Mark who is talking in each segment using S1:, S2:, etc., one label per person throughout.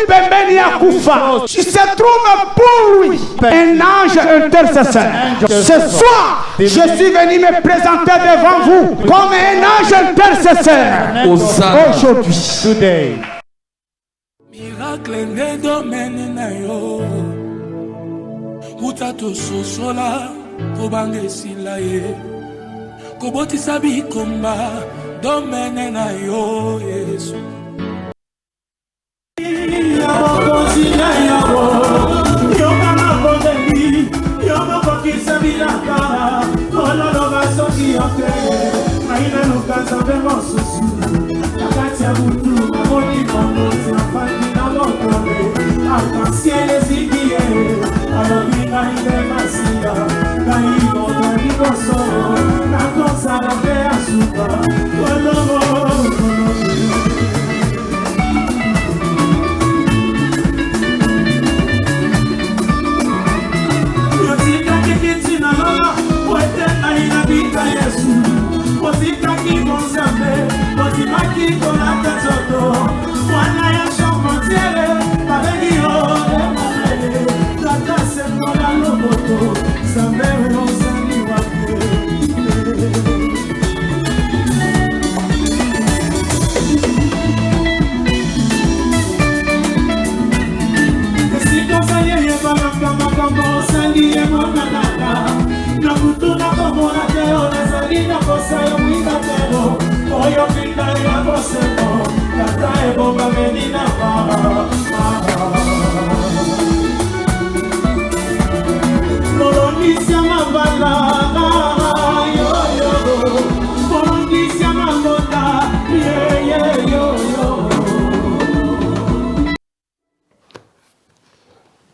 S1: pembeni ya kufa. Tu se trouves pour lui un ange intercesseur. Ce soir, je suis venu me présenter devant vous comme un ange intercesseur. Aujourd'hui.
S2: Miracle ne domaine na yo. Utato sosola kobange silaye. Koboti sabi komba domaine na yo Yesu.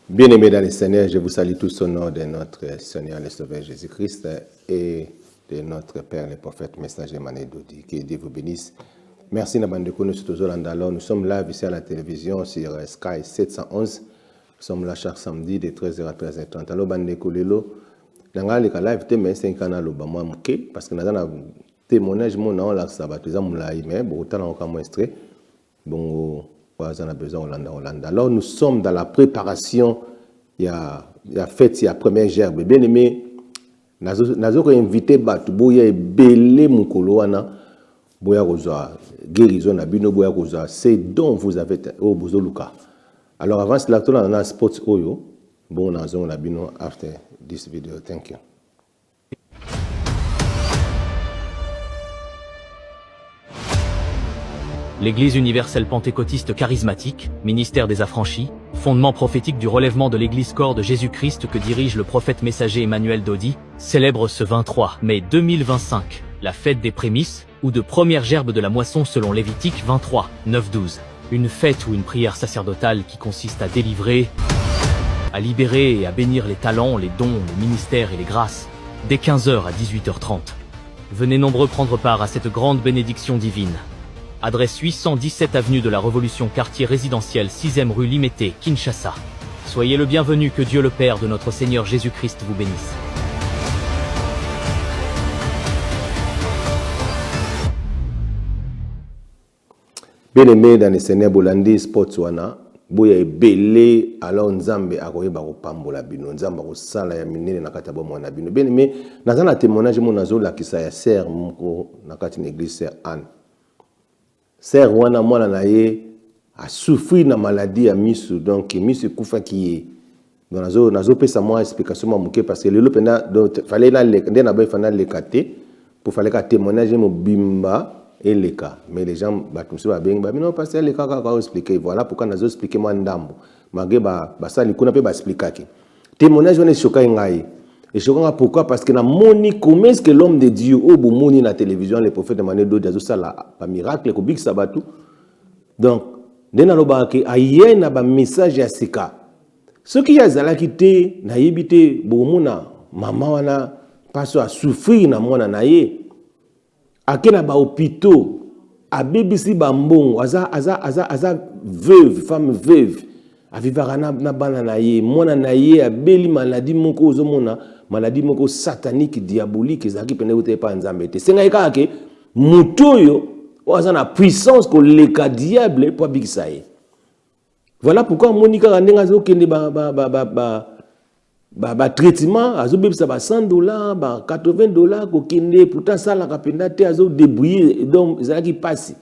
S3: Bien-aimés dans le Seigneur, je vous salue tous au nom de notre Seigneur le Sauveur Jésus-Christ et de notre Père le prophète messager Mané Dodi. Que Dieu vous bénisse. Merci Nabandeko, nous sommes toujours en Nous sommes là ici à la télévision sur Sky 711. Nous sommes là chaque samedi de 13h à 13h30. Alors Bandeko Lelo, dans le live, mais c'est un canal parce que nous avons un témoignage, nous avons la sabat, nous avons la mais bon, autant on a montré. Bon, on a besoin Hollande. Alors nous sommes dans la préparation. Il y a fait, il y a première gerbe. Bien aimé, nous avons invité Batu, Boya Belé Mukoloana, Boya Rosa, guérison, Nabino Boya Rosa, c'est dont vous avez au Bozoluka. Alors avant cela, on a un spot Oyo. Bon, on a un Nabino after this video. Thank you.
S4: L'Église universelle pentecôtiste charismatique, ministère des affranchis, fondement prophétique du relèvement de l'Église corps de Jésus-Christ que dirige le prophète messager Emmanuel Dodi, célèbre ce 23 mai 2025, la fête des prémices, ou de première gerbe de la moisson selon Lévitique 23, 9-12. Une fête ou une prière sacerdotale qui consiste à délivrer, à libérer et à bénir les talents, les dons, les ministères et les grâces, dès 15h à 18h30. Venez nombreux prendre part à cette grande bénédiction divine. Adresse 817 avenue de la Révolution, quartier résidentiel 6e rue Limété, Kinshasa. Soyez le bienvenu, que Dieu le Père de notre Seigneur Jésus-Christ vous bénisse.
S3: Bien-aimé dans le Seigneur Bolandi Sportswana, boya belé alors nzambe akoyeba kopambola bino, nzambe akosala ya minene na kati ya bomwana bino. Bien-aimé, naza na témoignage mo nazolakisa ya sœur moko na kati na église sœur Anne. Sœur wana mwana na ye a souffrir na maladie ya misu, donc misu kufa ki donc nazo pesa moi explication mo muke parce que le penda donc fallait na le ndena ba fana le kate pour fallait ka témoignage mo bimba et les cas, mais les gens batumsi ba benga mais non parce que les cas ka expliquer, voilà pourquoi nazo expliquer moi ndambo mage ba sali kuna pe ba expliquer ki témoignage on est choqué ngai. Et je comprends pourquoi, parce que na moni comment est-ce que l'homme de Dieu au bout moni na télévision les prophètes de Manedo d'azo ça là pas miracle ko big sabatu. Donc dena loba ke aye na ba message ya sika. Ce qui a zala kité na yebité bomuna maman wana paso a souffrir na mwana na ye. Akena ba hôpitaux a BBC bambongo aza veuve, femme veuve. Avivara na bana na ye, mwana na ye a beli maladie moko ozomona, maladie moko satanique diabolique ezaki pene ute pa nzambe te. Senga eka ke mutoyo oza na puissance ko leka diable po bikisa ye. Voilà pourquoi Monica Randengazo qui est traitement, azo bebisa ba $100, ba $80, ko kende pourtant ça la kapenda te azo débrouiller donc ça qui passe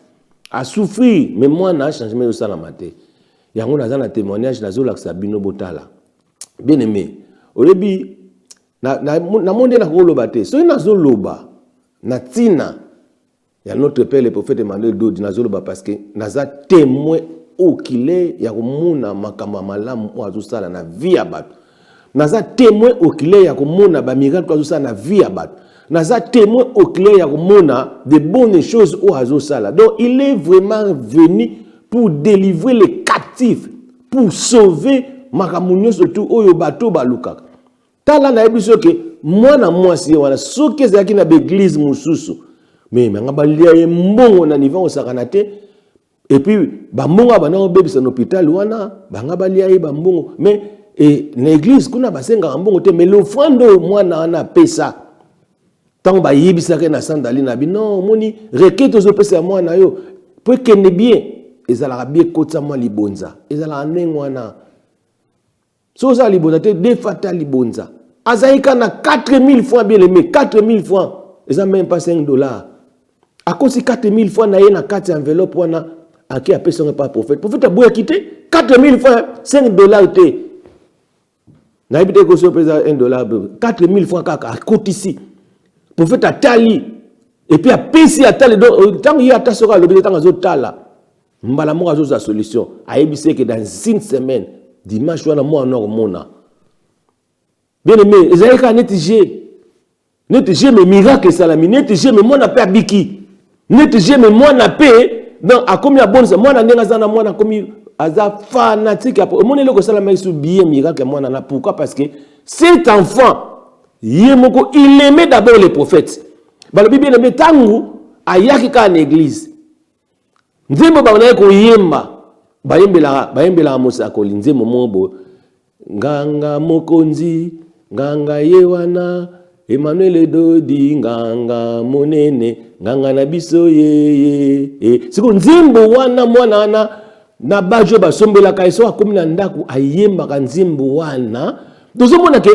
S3: à souffrir mais moi na changement ça la maté. Yango na za témoignage nazo la sabino botala. Bien aimé. Au début na monde na ko loba te. So nazo loba na tina ya notre père le prophète Emmanuel Dodi nazo loba parce que naza témoin okile ya komuna makamba malamu o azosala na vie ya bato. Naza témoin oculaire ya komona ba miracle azosala na vie ya bato. Naza témoin oculaire ya komona de bonnes choses o azosala. Donc il est vraiment venu pour délivrer les captifs, pour sauver makamunyo surtout oyo bato balukaka. Tala na ebiso ke mwana mwasi wana soki ezaki na l'église mususu. Mais nga balia ye mbongo na niveau osakana te. Et puis bambongo bana obebisa na hôpital wana banga balia ye bambongo mais et l'église kuna basenga mbongo te mais l'offrande mwana ana pesa tant ba yibisa ke na sandali na bi non moni requête zo pesa mwana yo pour que ne bien ezala bien kotsa mwa libonza ezala nengwana so za libonza te de fata libonza azaika na 4000 francs bien aimé 4000 francs eza même pas $5 à cause 4000 francs na ye na carte enveloppe wana aki apesa pas prophète prophète aboya quitter 4000 francs $5 te na ibite ko so pesa $1 4000 francs kaka à côté ici prophète atali et puis apesi atali donc tant il ata soka lobi tant azo tala mbala mo azo sa solution ayebise que dans une semaine dimanche wana mo na mona bien aimé ezalika netije mais miracle salami netije mais moi na pe abiki netije mais moi na pe donc a combien de bonnes moi na ndenga zana moi na komi aza fanatique après mon eloko salama isu bien miracle moi na pourquoi parce que cet enfant yemoko il aimait d'abord les prophètes balobi bien aimé tangu ayaki ka na église nzembo ba na ko yemba bayembela mosakoli nzembo mombo nganga mokonzi nganga yewana Emmanuel Dodi nganga monene nganga na biso ye siko nzimbo wana mwana wana na bajo basombela kaiso akomi na ndaku ayemba ka nzimbo wana tozomona que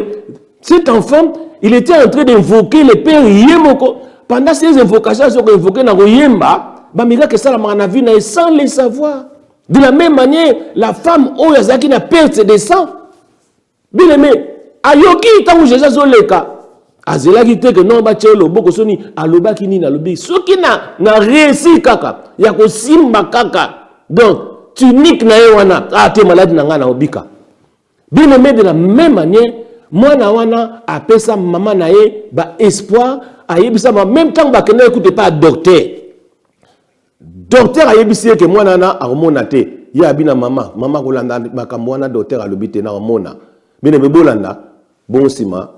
S3: cet enfant il était en train d'invoquer le père yemoko pendant ces invocations so ko invoquer na ko yemba ba miracle sala na vie na sans le savoir de la même manière la femme o yazaki na perte de sang bien aimé ayoki tangu Jésus zoleka azelaki te que non ba chelo boko soni alobaki ni na lobi soki na réussi kaka ya ko simba kaka donc tunique na wana te malade na ngana obika bien aimé de la même manière mwana wana apesa maman na ye ba espoir ayebisa ma même temps ba kena écoute pas docteur ayebisi que mwana na armona te ya bina mama kolanda makambo wana docteur alobite na hormona bien aimé bolanda bon sima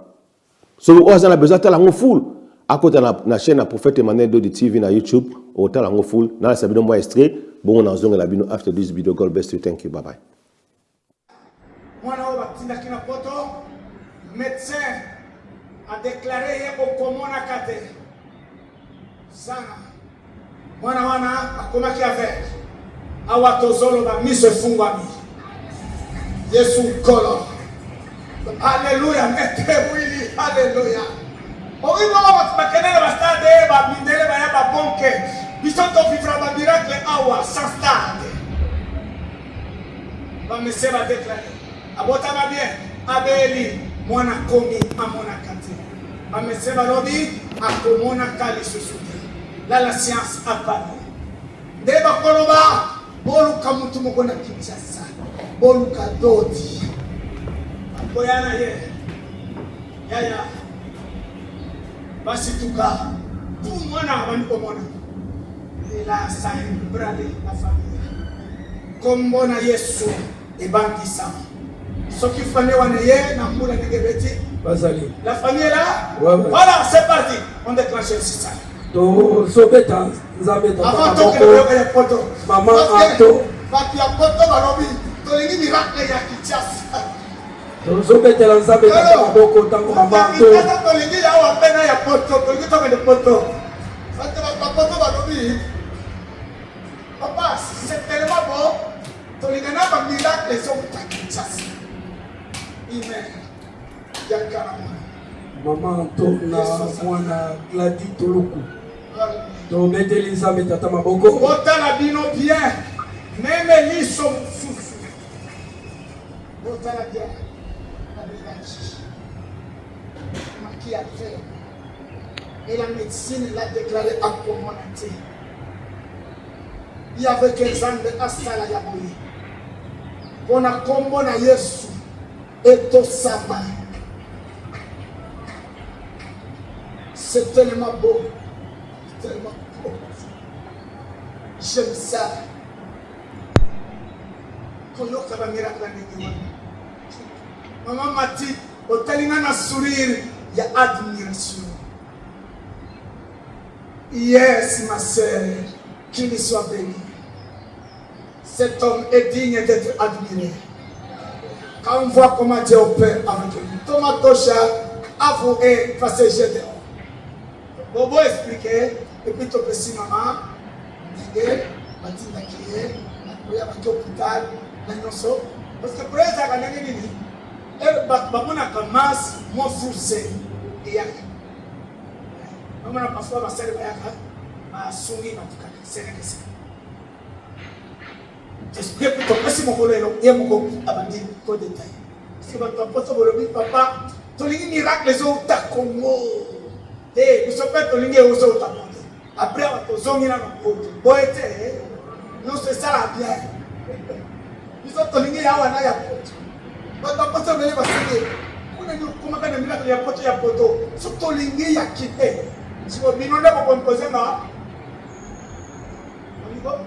S3: so on a besoin de la full à côté na chaîne na prophète Emmanuel Dodi TV na YouTube au ta la full na la sabino moi extrait bon on a zonga la bino after this video God bless you thank you bye bye
S1: mwana wa batinda kina poto médecin a déclaré yeko komona kate sana mwana wana akomaki avec awatozolo ba mise fungwami Yesu kolo Alléluia, mettez oui, alléluia. On y va bakenele bastade ba mindele ba ya ba bonke. Bisoto vivra ba miracle awa sans stade. Ba messe ba déclarer. Abota ba bien, abeli mwana komi amona kati. Ba messe ba lobi akomona kali susuti. La science a parlé. Deba koloba bolu kamutu mokona Kinshasa. Bolu kadodi. Boyana ye yaya basi tuka tu mwana wani komona ila sai brade la famille kombona Yesu ebangisa soki fane wana ye na mbula ngebeti bazali la famille là voilà c'est parti on déclenche le système
S5: to sobeta nzabeta
S1: avant to que le poto
S5: maman ato
S1: bati ya poto balobi to lingi miracle ya Kinshasa
S5: tozobetela nzambe na maboko ntango mama to
S1: tolingi yawa pena ya poto tolingi tokende poto bapoto balobi papa c'est tellement bon tolingana ba miracle so takitsasi. Amen. Yakana
S5: Maman Antona mwana Gladi Toluku. To beteli nzambe tata maboko.
S1: Botala bino bien. Même liso mususu. Botala bien. Qui a fait. Et la médecine l'a déclaré en communauté. Il y avait 15 ans de Astala Yaboui. On a combo na Yesu et Tosama. C'est tellement beau. Tellement beau. J'aime ça. Koyoka ba miracle ni Maman m'a dit, au Talingana sourire, il y a admiration. Yes, ma sœur, qu'il soit béni. Cet homme est digne d'être admiré. Quand on voit comment Dieu opère avec lui. Thomas Tosha, avoué, passé Gédéon. Bobo expliquer, et puis tu peux si maman, Nidé, Matinda Kié, Nakoya Baki hôpital, Nanyoso. Parce que pour eux, ça va gagner nini. Et Bamona commence, mon fou c'est. Et y'a. Maman a parfois ma sœur Bayaka, ma souris, ma touka, c'est rien que ça. J'espère que tu as passé mon colère, et mon copain, abandonné, trop détaillé. Si votre papa, papa, tu as un miracle, les autres, tu as Congo. Et nous sommes pas tous aux autres. Après, on a zongé dans le côté. Bon, non, c'est ça la bien. Nous sommes tous les gens qui ont un pote. Votre papa, on a dit, comment on a mis la pote, il y a poteau. Surtout les gens qui ont quitté. Si vous venez de composer, on y va.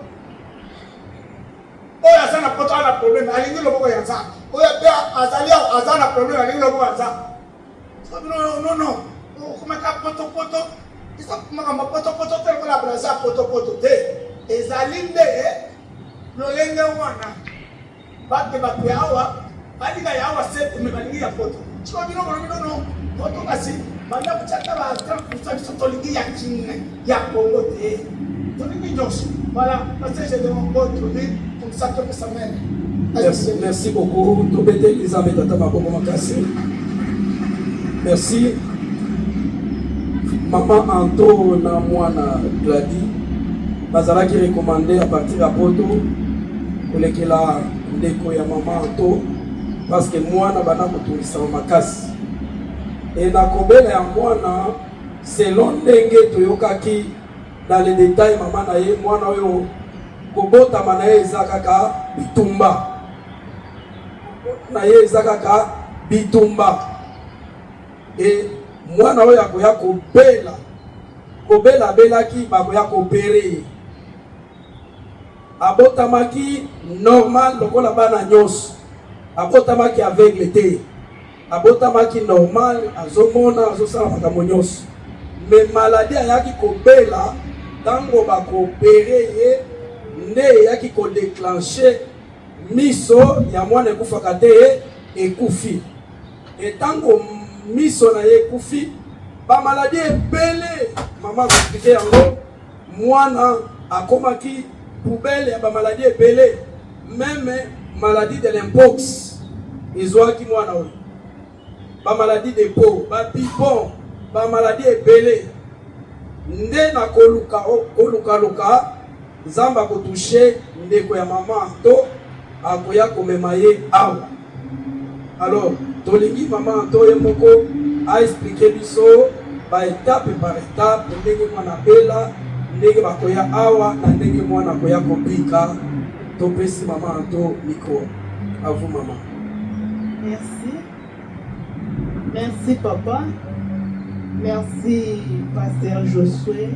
S1: Oh, il y a un pote, il y a un problème. Allez, nous avons un ça. Oh, il y a un problème. Allez, nous avons un ça. Non, non. Comment poto ils sont comment poto tel que la braza poto te ezalinde lolenge wana bate yawa baliga yawa set me balingi ya poto chiko bino no poto kasi banda kuchaka ba 30% sont tolingi ya kinne ya Congo te tolingi Josh voilà parce que j'ai demandé pour comme ça que ça mène.
S5: Merci beaucoup to bete Elisabeth tata maboko makasi. Merci. Maman Anto na mwana Gladi bazala qui recommandé à partir à Poto kolekela ndeko ya maman Anto parce que mwana bana kotungisa makasi et na kobela ya mwana selon ndenge toyokaki dans les détails maman na ye mwana oyo kobota mana ye ezakaka bitumba na ye ezakaka bitumba et mwana oyo akoya kobela belaki bakoya kopere abotamaki normal lokola bana nyonso abotamaki aveugle te abotamaki normal azomona azosala makambo nyonso mais maladie ayaki kobela ntango bakopere ye nde eyaki kodéclenche miso ya mwana ekufaka te ekufi etango miso na ye kufi ba maladie ebele mama expliqué yango mwana akomaki poubelle ya ba maladie ebele même maladie de l'impox ezwaki mwana oyo ba maladie de peau ba pipon ba maladie ebele nde na koluka nzambe akotouche ndeko ya mama to akoya komema ye awa. Alors tolingi mama Anto ye moko a expliqué biso ba étape par étape ndenge mwana bela ndenge bakoya awa na ndenge mwana koya kopika topesi mama Anto micro. À vous maman.
S6: Merci papa. Merci pasteur Josué.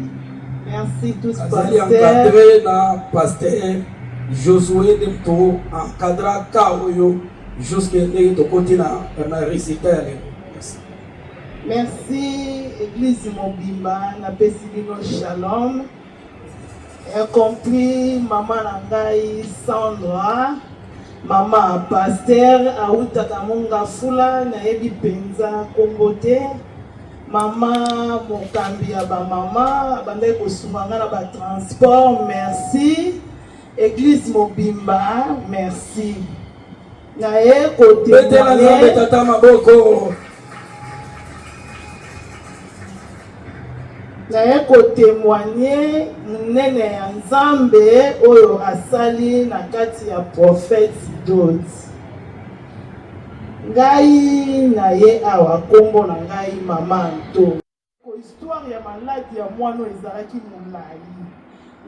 S6: Merci tous
S5: pasteurs. Encadré na pasteur Josué de to encadra kaoyo jusqu'à ndenge to kontina na récital.
S6: Merci Église Mobimba na pesibino Shalom. Y compris maman Nangai Sandra, maman pasteur Aouta Kamunga Fula na Ebi Penza Kombote, maman Mokambi Aba mama bandai kosumanga na ba transport, merci. Église Mobimba, merci. Naye témoigner munene ya Nzambe oyo asali na kati ya prophète Dodi. Ngai naye awa kombo na ngai mama Anto. Histoire ya maladi ya mwana ezalaki molai.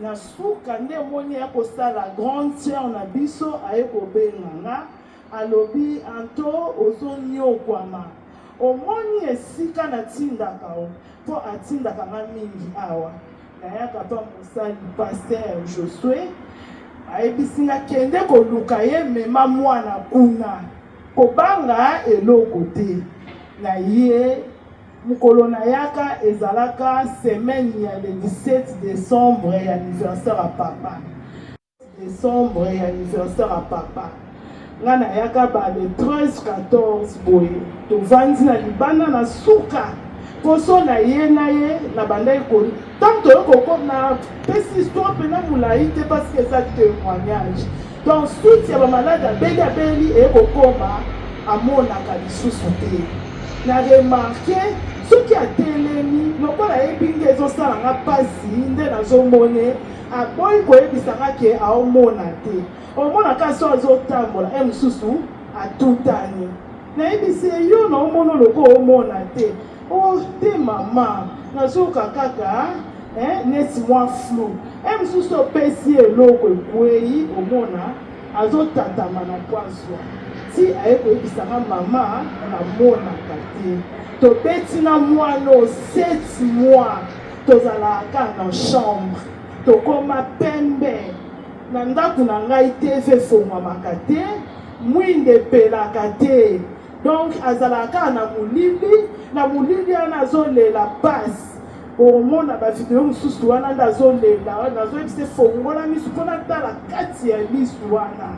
S6: Na suka nde moni ya kosala grande sœur na biso aye kobenganga alobi Anto ozonyokwama. Omoni esika na tindaka o po atindaka nga mingi awa. Nayaka pa mosali Pasteur Josué ayebisinga kende koluka ye mema mwana kuna kobanga eloko te. Na ye mukolo na yaka ezalaka semaine ya le 17 décembre ya anniversaire à papa. Décembre ya anniversaire à papa. Nga na yaka ba le 13-14 boye. Tovandi na libanda na suka. Poso na ye na banda ekoli. Tant que na pesi histoire pena moulaï te parce que ça témoignage. Donc suite ya ba malade abeli ekokoma amonaka lisusu te. Na remarqué soki atelemi lokola yebingi ezosalanga pasi nde nazomone aboyi koyebisanga ke aomona te. Omona kasi azotambola mosusu atutani. Nayebisi yo na omona loko omona te. Oh te mama nazoka kaka neti mwa flou. Mosusu opesi eloko ekwei omona azotatama na kwaswa. Si aye koyebisanga mama namonaka te. Tobeti na mwana 7 mois tozalaka na chambre tokoma pembe na ndako na ngai te fe fongwamaka te mwinde pelaka te. Donc azalaka na mulili ana azolela pasi omona bavideo mosusu wana nde azolela nazoyebise fongola misu mpona tala kati ya lisu wana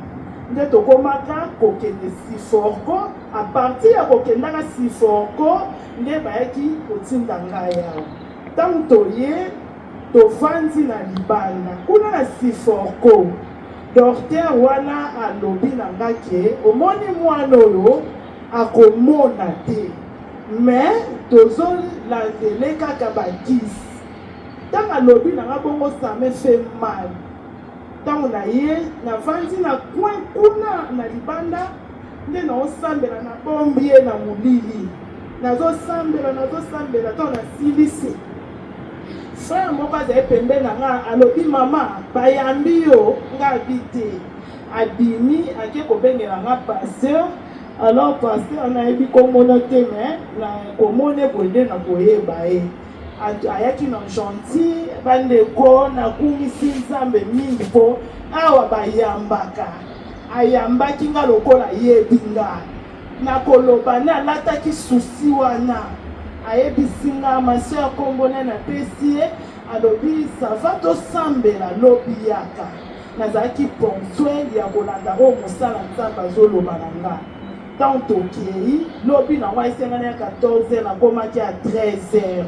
S6: nde tokomaka kokende Siforko. A partir ya kokendaka Siforko nde bayaki kotinda ngai awa. Ntango toye tovandi na libanda kuna na Siforko docteur wana alobi na ngai ke omoni mwana oyo akomona te mais tozolandele kaka bakisi. Ntango alobi na ngai bongo ça me fait mal. Ntango na ye navandi na coin kuna na libanda nde naosambela na bombi ye na molili. Nazosambela ntango nasilisi. Frère moko azali pembe na nga alobi mama bayambi yo nga abi te. Abimi ake kobengela nga pasteur. Alors pasteur nayebi komona te me na komone boye na koyeba ye. Ayaki na gentil bandeko nakumisi Nzambe mingi po awa bayambaka. Ayambaki nga lokola yebi nga. Nakoloba na alataki susi wana. Ayebisi nga masi ya kombo na pesi ye alobi sava tosambela lobi yaka. Nazalaki ponctuel ya kolanda oyo mosala Nzambe azoloba na nga. Tant tokei lobi na wa esengana ya 14h nakomaki ya 13h.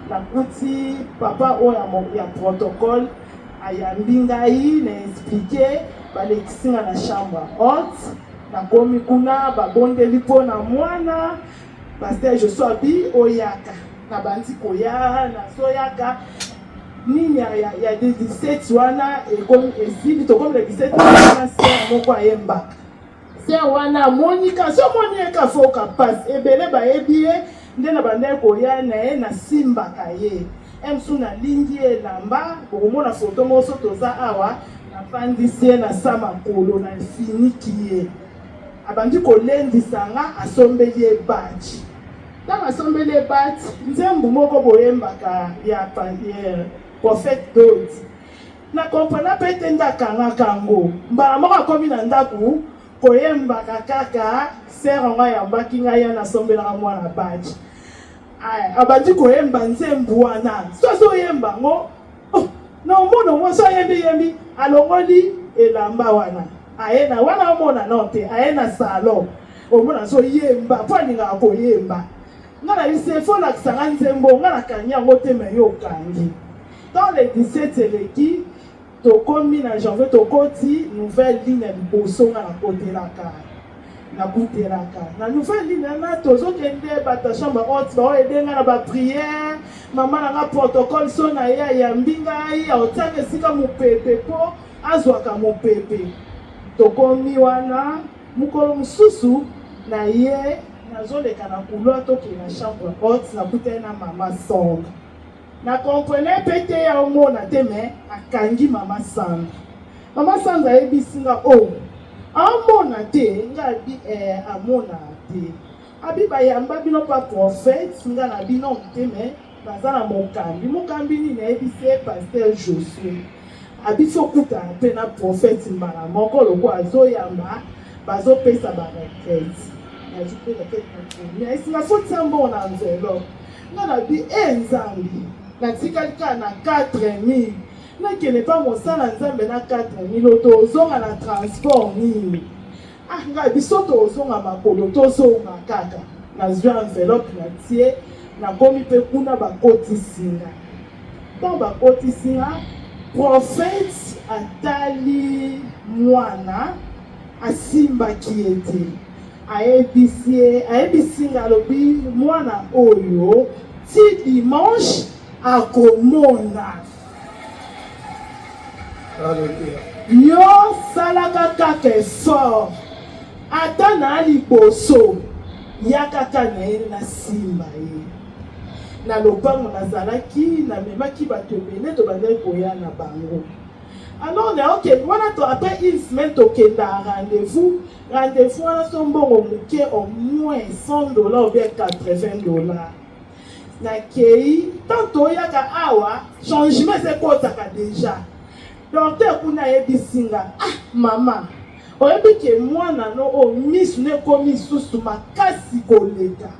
S6: Nakuti papa oyo ya protocole ayambi ngai na expliqué balekisinga na chambre haute. Nakomi kuna babondeli mpo na mwana Pasteur Josué abi oyaka na bandi koya nazoyaka nini ya 17 wana ekomi esili tokomi le 17 wana sœur moko ayembaka. Sœur wana amonika so monieka foka passe ebele bayebi ye nde na bande koya na ye na simbaka ye. Emsu na lingi elamba bokomona foto moso toza awa na pandisi ye na samakolo na finiki ye. Abandi kolendisa nga asombeli ye baji. Tanga asombeli ye baji nzembu moko boyembaka ya prophète Dodi. Na kompana pete ndakanga kango. Mbala moko akomi na ndaku koyembaka kaka sœur nga yambaki nga ya nasombelaka mwana baji. Abandi koyemba nzembu wana. Soso yemba ngo na omono mo so yembi alongoli elamba wana. Aena wana omona note aena salon omona so yemba pwani nga ko yemba ngala lise fo la kisanga nzembo ngala kanya ngote me yo kangi dans les 17 eleki tokomi na janvier tokoti nouvelle ligne ya liboso nga na kotelaka na kutelaka na nouvelle ligne na tozokende bata chambre haute baoyedenga na bapriere mama nanga protocole so na ye ayambi ngai aotiaka esika mopepe mpo azwaka mopepe tokomi wana mokolo mosusu na ye nazoleka na couloir tokende na chambre haute nakutani na mama Sandra na comprene pe te ya omona te me akangi mama Sandra. Mama Sandra ayebisi nga o amona te nga abi amona te abi bayamba bino pa prophète nga na bino te me baza na mokambi nini ayebisi pasteur Josué abi sokuta pe na prophète mbala moko loko azoyamba bazopesa baretraite najupe na tete na komi ayesinga fotisa mbona nzelo nga na bi nzambi natikali kaka na 4000 nakende pa mosala nzambe na 4000 tozonga na transport nini nga biso tozonga makolo tozonga kaka nazwi enveloppe na tie nakomi mpe kuna bakotisinga ntango bakotisinga prophète atali mwana asimbaki ete ayebisinga alobi mwana oyo ti dimanche akomona yo salaka kaka effort ata na liboso ya kaka na ye na simba ye na lopango nazalaki namemaki bato ebele tobandaki koya na bango alors na okende wana to après une semaine tokenda rendez-vous wana so mbongo moke au moins $100 ou bien $80 nakei tanto oyaka awa changement ezekotaka déjà docteur kuna ayebisinga mama oyebi ke mwana no o misu nekomi susu makasi koleka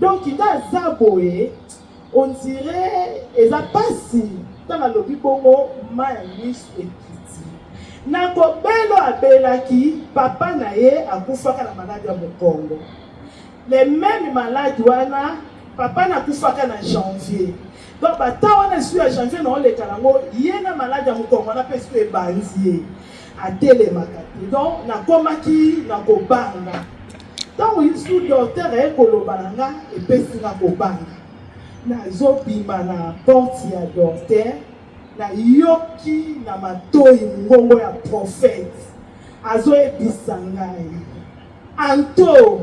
S6: donc nga aza boye on dirait eza pasi ntango alobi bongo ma ya misu ekiti nakobelo abelaki papa na ye akufaka na maladi ya mokongo les mêmes maladi wana papa nakufaka na janvier donc bata wana esu ya janvier na oleka nango ye na maladi ya mokongo wana mpe esu ebandi ye atelemaka te donc nakomaki na kobanga ntango isu docteur ayekoloba na nga epesi nga kobanga nazobima na porte ya docteur nayoki na matoyi ngongo ya prophète azoyebisa ngai anto